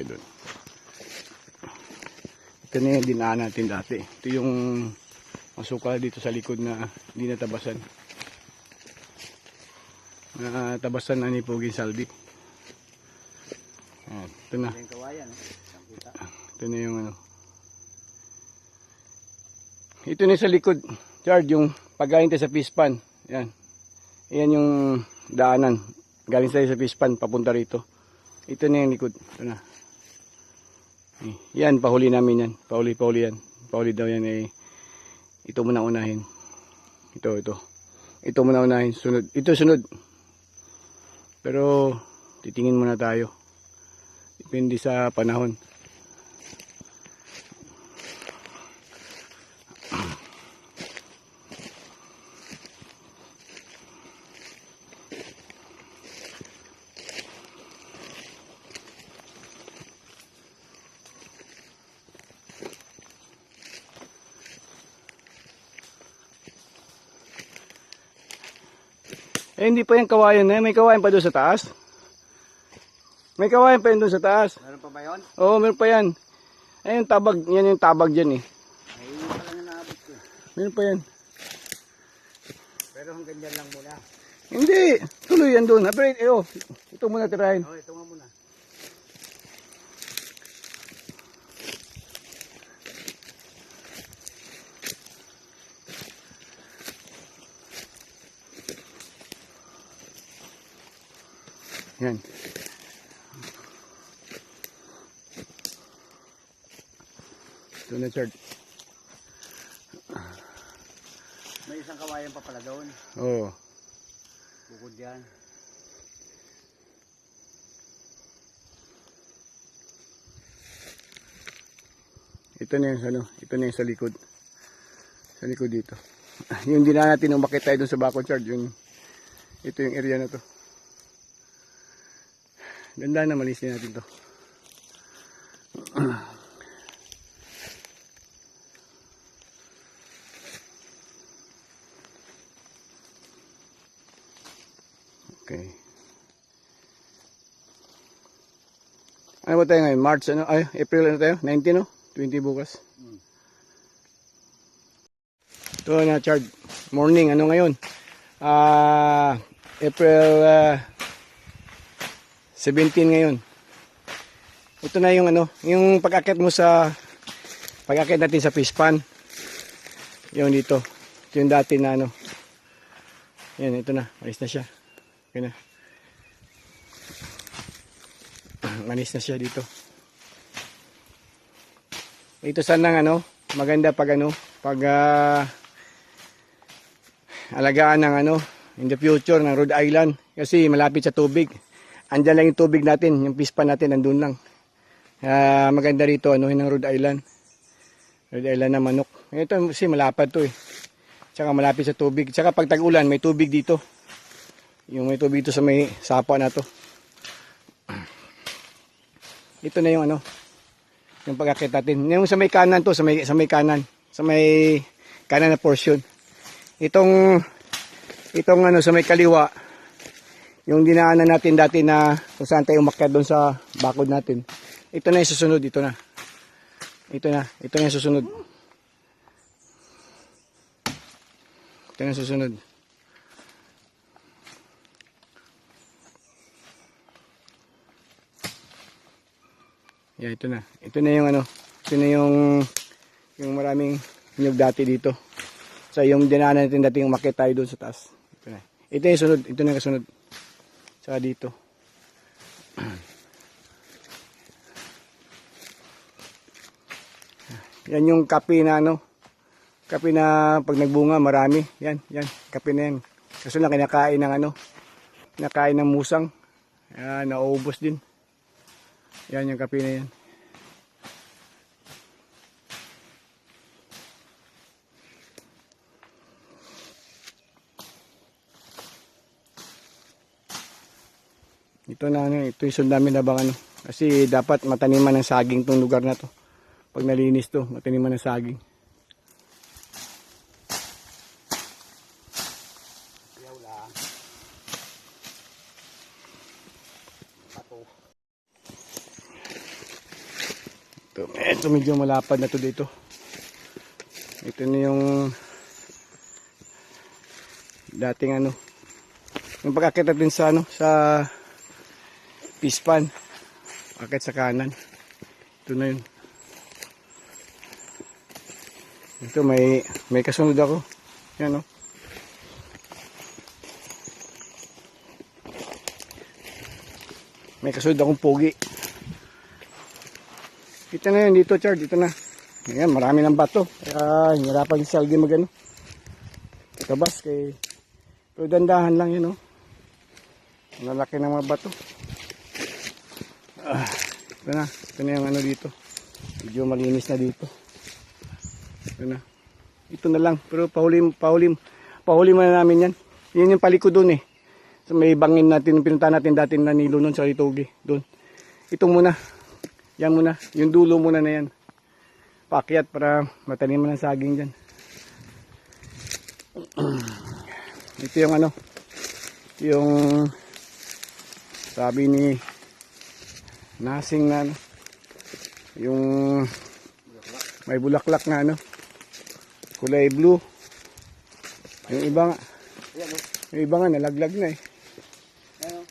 tayo doon. Ito na yung dinaan natin dati. Ito yung masukal dito sa likod na hindi natabasan. Natabasan na ni Puging Saldi. Ito na. Ito na yung ano. Ito na sa likod. Chard, yung pagkain tayo sa pispan. Yan. Yan yung daanan. Galing tayo sa pispan, papunta rito. Ito na yung likod. Ito na. Yan, pahuli namin yan. Pahuli yan. Pahuli daw yan eh. Ito muna unahin. Ito. Ito muna unahin. Sunod. Ito sunod. Pero, titingin muna tayo. Depende sa panahon. Eh, hindi pa yung kawayan na yan. May kawayan pa doon sa taas. May kawayan pa yun doon sa taas. Meron pa ba yun? Oo, meron pa yan. Ayun, tabag. Yan yung tabag dyan eh. Ay, yun pala nga naabot ko. Meron pa yan. Pero hanggang dyan lang muna. Hindi. Tuloy yan doon. Pero, ito muna tirahin. Oo, ito nga muna. Yan. Ito na, Chard. May isang kawayan pa pala doon. Oo. Bukod yan. Ito na yung ano, ito na yung sa likod. Sa likod dito. Yung di na natin umakit tayo dun sa Bacon, Chard. Ito yung area na to. Ganda na, malisin natin to. Okay. Ano ba tayo ngayon? March, ano? Ay, April ano tayo? 19, no? 20 bukas. Ito na, Chard. Morning, ano ngayon? April 17 ngayon. Ito na yung ano, yung pag-akit mo sa pag-akit natin sa pispan. Yung dito. Ito yung dati na ano. Yan, ito na. Malis na siya. Okay na. Manis na siya dito. Ito sanang ano, maganda pag ano, pag alagaan ng ano, in the future ng Rhode Island kasi malapit sa tubig. Andyan lang yung tubig natin, yung pispan natin nandun lang. Maganda rito ano, ng Rhode Island. Rhode Island na manok. Ito kasi malapad to eh. Tsaka malapit sa tubig. Tsaka pag tag-ulan, may tubig dito. Yung may tubig dito sa may sapa na to. Ito na yung ano, yung pag-akit natin. Yung sa may kanan to, sa may kanan. Sa may kanan na portion. Itong ano, sa may kaliwa, yung dinaanan natin dati na kung saan tayo umakyat doon sa bakod natin. Ito na yung susunod, ito na. Ito na yung susunod. Ito na yung susunod. Yeah, ito na. Ito na yung ano, ito na yung maraming nyug dati dito. So yung dinaanan natin dati yung umakyat tayo doon sa taas. Ito na. Ito yung sunod, ito na yung kasunod. Saka dito. Yan yung kape na ano. Kape na pag nagbunga marami. Yan. Kape na yan. Kaso lang kinakain ng ano. Kinakain ng musang. Yan, nauubos din. Yan yung kape na yan. Ito na ano, ito yung sundamin na bang ano. Kasi dapat mataniman ng saging tong lugar na to. Pag nalinis to, mataniman ng saging. Yaw lang. Pato. Ito medyo malapad na to dito. Ito na yung dating ano. Yung pag-akit natin sa ano, sa pispan. Akit sa kanan. Ito na yun. Ito may kasunod ako. Yan, oh. May kasunod akong pogi. Ito na yun dito, Chard. Dito na. Ayan, marami ng bato. Kaya hinirapan si Saldi magano. Tabas kay... Pero dandahan lang yun, oh. Ang lalaki ng mga bato. Ito na. Ito na yung ano dito. Medyo malinis na dito. Ito na. Ito na lang. Pero pahuli muna namin yan. Yan yung paliko dun eh. So may bangin natin, pinunta natin dati na nilo nun sa Ritogi. Doon. Ito muna. Yan muna. Yung dulo muna na yan. Pakyat para mataniman ng saging dyan. Ito yung ano. Yung sabi ni Nasing na ano. Yung may bulaklak na ano. Kulay blue. Yung iba nga. Yung iba nga nalaglag na eh.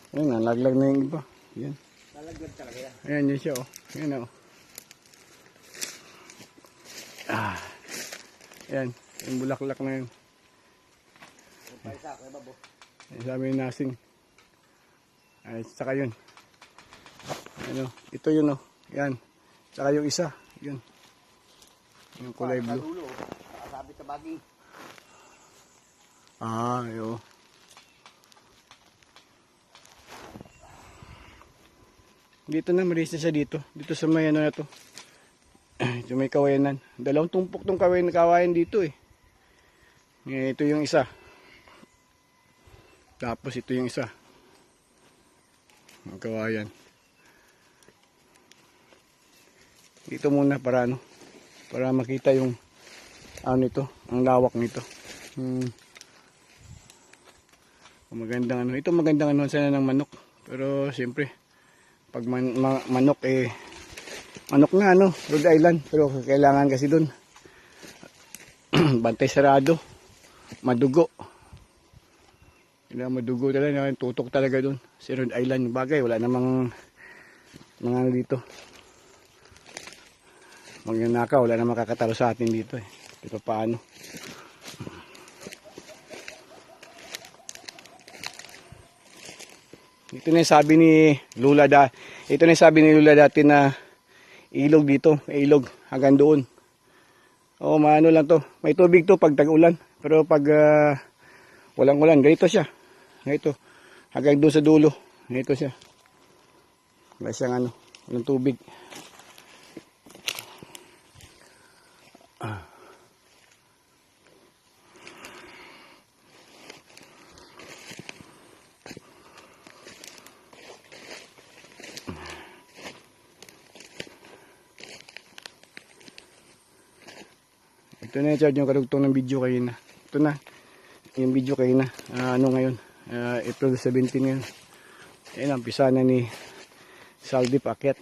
Ayun, nalaglag na yung iba. Yan. Nalaglag talaga yan. Ayan yun siya oh. Ayan oh. Ayan. Yung bulaklak na yun. Paisa, kaya babo. Ayan, sabi ni Nasing. Ay, saka yun. Ano, ito yun oh. Yan. Saka yung isa. Yun. Yung kulay blue. Kalulo, nakasabit sa baging. Ayo. Dito na, malis na siya dito. Dito sa may ano na to. Ito may kawayanan. Dalawang tumpok tong kawayan dito eh. Ito yung isa. Tapos ito yung isa. Ang kawayan. Dito muna para ano. Para makita yung ano nito, ang lawak nito. Magandang ano. Ito magandang ano sana ng manok. Pero siyempre pag manok eh manok na ano, Rhode Island. Pero kailangan kasi doon bantay sarado. Madugo. Kailangan madugo talaga. Tutok talaga doon. Si Rhode Island bagay. Wala namang mga ano dito. Magnanakaw. Wala namang kakatalo sa atin dito eh. Ito paano. Ito na yung sabi ni Lula ito na yung sabi ni Lula dati na ilog dito, ilog hanggang doon. Oh, maano lang to. May tubig to pag tag-ulan, pero pag walang ulan, ganito siya. Ganito. Hanggang doon sa dulo. Ganito siya. Wala siyang ano, walang tubig. Ito na yung karugtong ng video kayo na. Ito na. Yung video kayo na. Ano ngayon? April 17 ngayon. Ayan, umpisa na ni Saldi paakyat.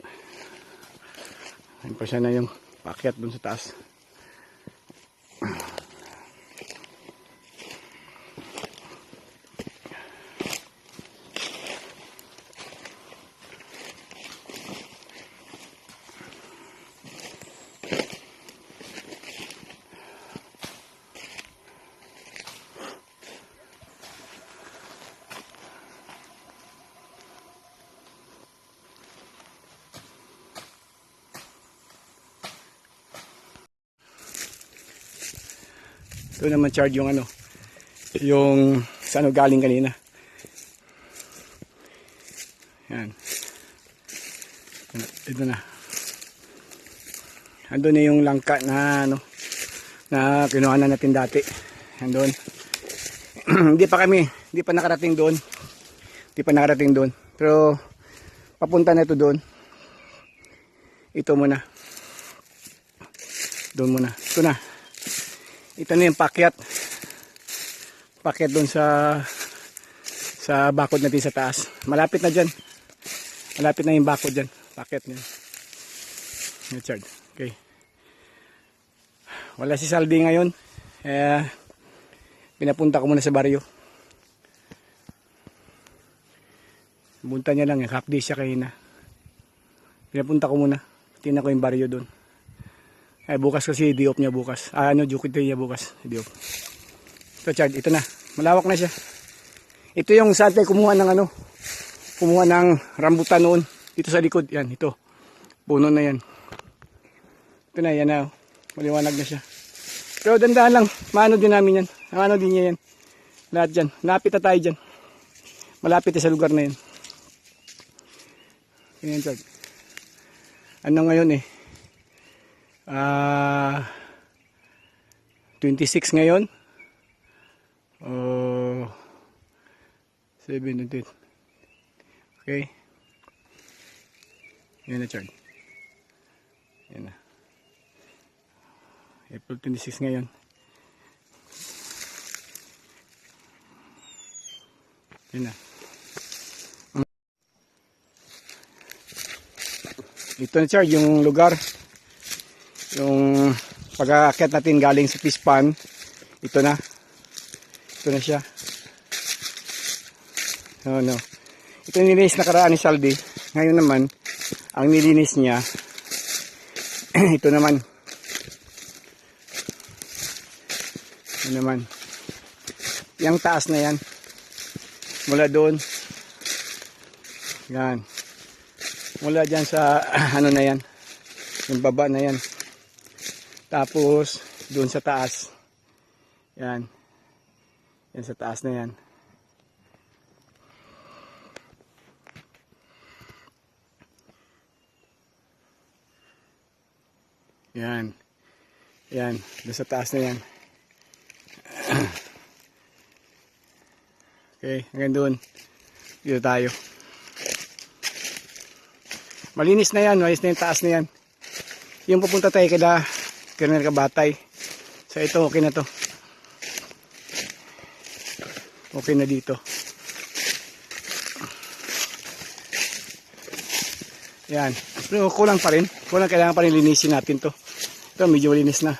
Umpisa na yung paakyat dun sa taas. Ito naman charge yung ano, yung saan galing kanina. Yan. Ito na. Andun na yung langka na ano, na kinuha na natin dati. Andun. Hindi pa nakarating doon. Hindi pa nakarating doon. Pero papunta na ito doon. Ito muna. Doon muna. Ito na. Ito na yung pakyat. Pakyat doon sa bakod natin sa taas. Malapit na dyan. Malapit na yung bakod dyan. Pakyat niya. Richard. Okay. Wala si Saldi ngayon. Pinapunta ko muna sa baryo. Punta niya lang, half day siya kanina. Pinapunta ko muna. Tingnan ko yung baryo doon. Bukas kasi di-off niya bukas. Jupiter niya bukas. Di-off. Ito, Chard, ito na. Malawak na siya. Ito yung saan tayo kumuha ng rambutan noon. Dito sa likod. Yan, ito. Puno na yan. Ito na, yan na. Maliwanag na siya. Pero dandahan lang. Maano din namin yan. Maano din niya yan. Lahat dyan. Malapit na tayo dyan. Malapit na sa lugar na yan. Yan, Chard. Ano ngayon 26 ngayon. 7, 8. Okay. Yan na, Chard. Yan na. April 26 ngayon. Yan na. Ito na, Chard, yung lugar. Yung pag-aakyat natin galing sa Pispan. Ito na. Ito na siya. No. Ito yung nilinis nakaraan ni Saldi. Ngayon naman, ang nilinis niya, ito naman. Ito naman. Yung taas na yan. Mula doon. Yan. Mula dyan sa ano na yan. Yung baba na yan. Tapos, doon sa taas. Yan. Yan sa taas na yan. Yan. Yan. Doon sa taas na yan. Okay, hanggang doon. Dito tayo. Malinis na yan. Malinis na yung taas na yan. Yung pupunta tayo kada Colonel Kabatay. So ito, okay na to. Okay na dito. Yan. Pero kulang pa rin. Kailangan pa rin linisin natin to. Ito, medyo linis na.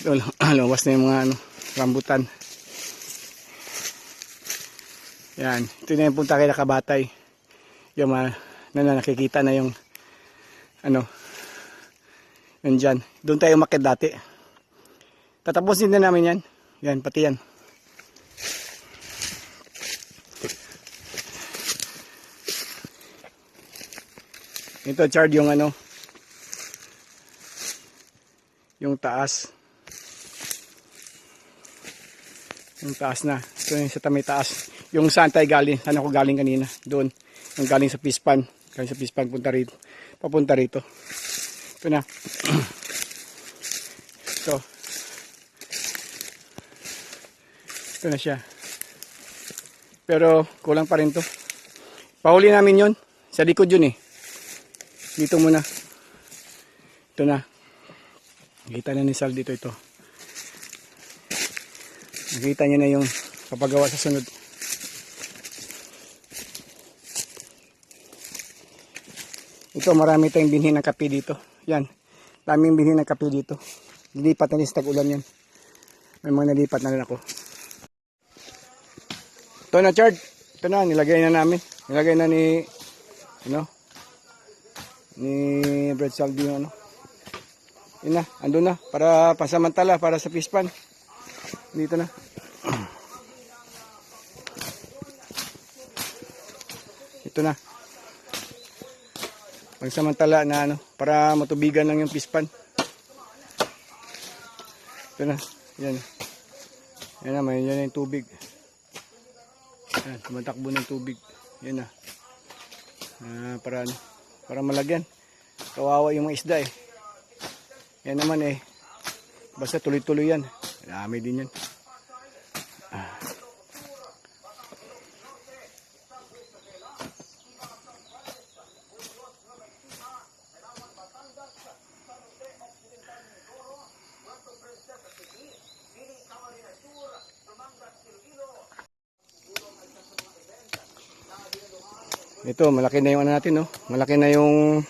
Ito, lumas na yung mga rambutan. Yan. Ito na yung punta kay Kabatay. Yung nakikita na yung yun dyan. Doon tayo umakyat dati. Tatapusin na namin yan. Yan, pati yan. Ito, Chard, yung yung taas. Yung taas na. Ito yung sa tamay taas. Yung saan tayo galing. Saan ako galing kanina. Doon. Yung galing sa Pispan. Galing sa Pispan, punta rito. Papunta rito. Ito na. Ito. Ito na siya. Pero kulang pa rin to. Pahuli namin yon. Sa likod yun Dito muna. Ito na. Nakita na ni Sal dito ito. Nakita niya na yung papagawa sa sunod. Ito, marami tayong binhi ng kape dito. Yan. Daming binhi ng kape dito. Nilipat na rin sa tag-ulan yan. May mga nalipat na rin ako. Ito na, Chard. Ito na, nilagay na namin. Nilagay na ni Brad Saldi yung Yun na, andun na. Para pasamantala, para sa Pispan. Dito na. Ito na. Pagsamantala na para matubigan lang yung Pispan. Ito na. Yan. Yan na, may yan yung tubig. Yan, tumatakbo ng tubig. Yan na. Para malagyan. Kawawa yung mga isda Yan naman basta tuloy-tuloy yan. Dami din yan. Ito, malaki na yung natin, Malaki na yung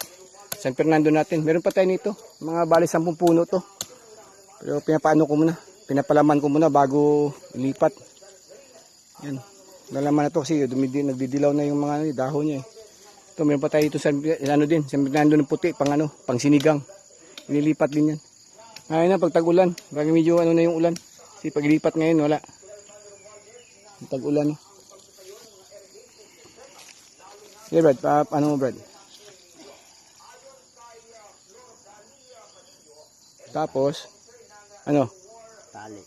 San Fernando natin. Meron pa tayo nito. Mga bali 10 puno to. Pero pinapaano ko muna. Pinapalaman ko muna bago ilipat. Yan. Lalaman na to kasi nagdidilaw na yung mga dahon niya eh. Ito, meron pa tayo dito sa ano din, San Fernando ng puti, pang sinigang. Inilipat din yan. Ngayon na, pag tag-ulan. Bagay medyo ano na yung ulan. Kasi pag ilipat ngayon, wala. Tag-ulan. Okay, Brad. Ano mo, Brad? Tapos, ano? Tali.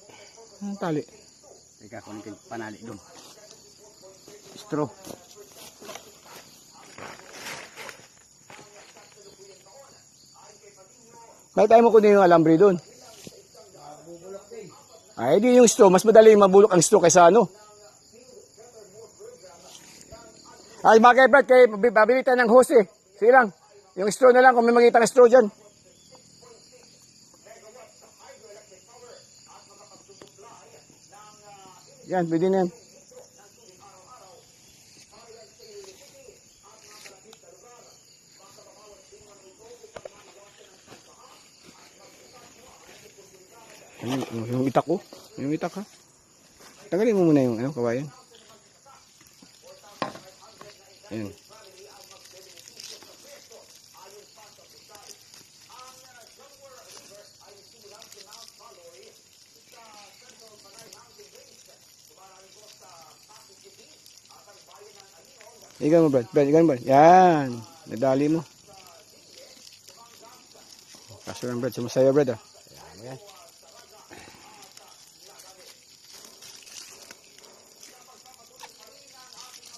Ang tali. Teka, kunin ko yung panali doon. Straw. Bakit tayo mo kunin yung alambre doon? Ay, di yung straw. Mas madali mabulok ang straw kaysa ano. Ay, bakit Brad? Kaya babili tayo ng hose eh. Sige lang. Yung straw na lang kung may makita ng straw dyan. Yan, pwede na yan. Yung itak ko. Yung itak ha. Tagalin mo muna yung ano, kawayan. Ayan. Igan mo, Brad. Brad, igan mo, Brad. Yan. Nadali mo. Kaso lang, Brad. Sumasaya, Brad, ah. Ayan.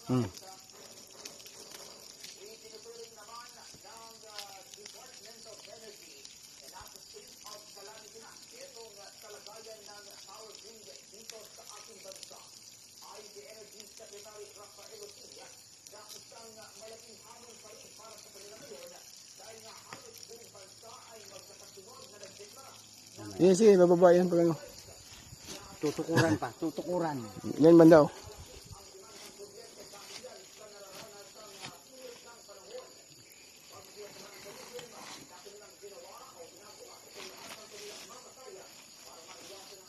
Hmm. Yan, sige, bababa yan pag ano. Tutukuran pa, tutukuran. Yan banda, oh.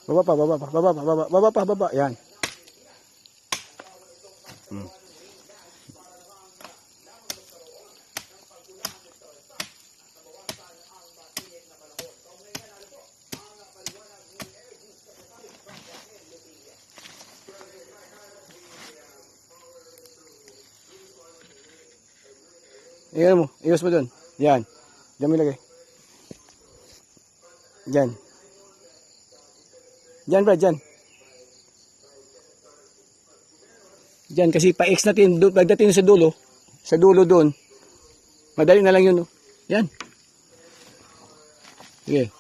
Baba pa, baba pa, baba pa, baba pa, baba. Yan. Hmm. Iyan mo, iwas mo doon. Yan. Diyan mo ilagay. Diyan. Diyan, Brad, diyan. Diyan, kasi pa-X natin, pagdating sa dulo. Sa dulo doon. Madali na lang yun, oh. Yan. Sige.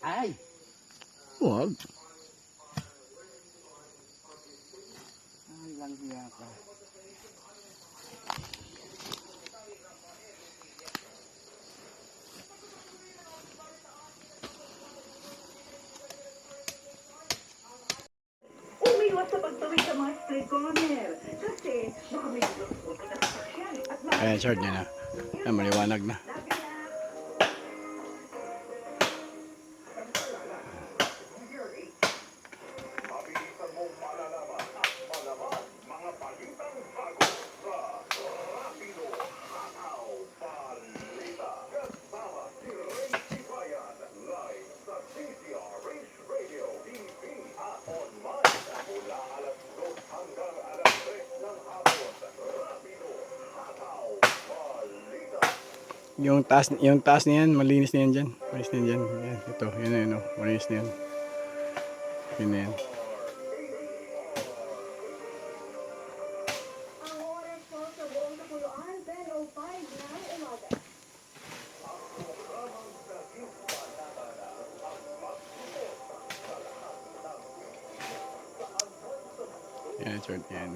Ay! Huwag. Ay, lang siya ka. Umiwas sa pagtawid sa mga street corner. Kasi baka may gusto na sasakyan at Ayan, short niya na. Ayan, maliwanag na. Yung taas niyan, malinis na yan dyan. Malinis na yan dyan. Yan, ito, yun na yun, oh. Malinis na yan. Yun na yan. Ang oras po sa buong Kapuluan, 10:05 ng umaga. Yan, short yan.